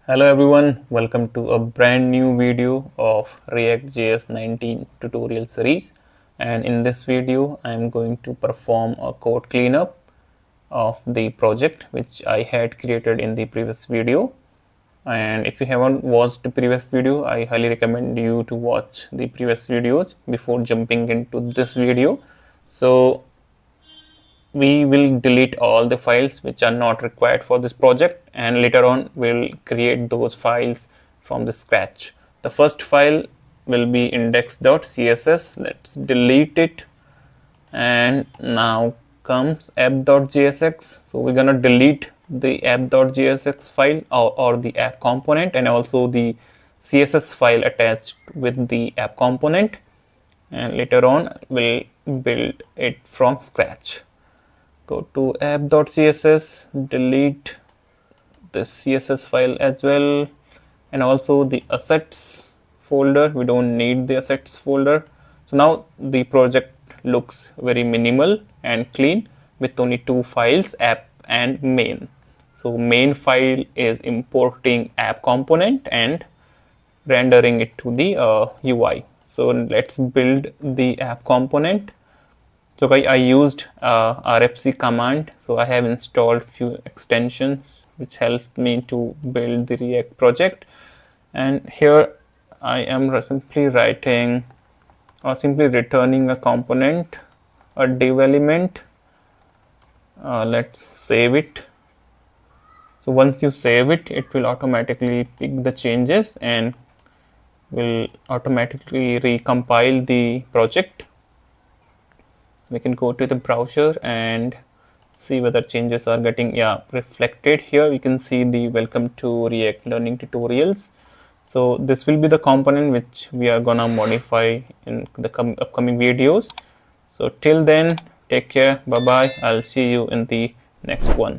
Hello everyone, welcome to a brand new video of React.js 19 tutorial series, and in this video I am going to perform a code cleanup of the project which I had created in the previous video. And if you haven't watched the previous video, I highly recommend you to watch the previous videos before jumping into this video. So we will delete all the files which are not required for this project, and later on we'll create those files from the scratch. The first file will be index.css. Let's delete it. And now comes app.jsx. So we're gonna delete the app.jsx file or the app component, and also the css file attached with the app component, and later on we'll build it from scratch. Go to app.css, delete the css file as well, and also the assets folder. We don't need the assets folder. So now the project looks very minimal and clean with only two files, app and main. So main file is importing app component and rendering it to the UI. So let's build the app component. So I used RFC command. So I have installed few extensions which helped me to build the React project. And here I am simply writing or simply returning a component, a div element. Let's save it. So once you save it, it will automatically pick the changes and will automatically recompile the project. We can go to the browser and see whether changes are getting reflected. Here we can see the welcome to React learning tutorials. So this will be the component which we are gonna modify in the upcoming videos. So till then, take care, bye bye. I'll see you in the next one.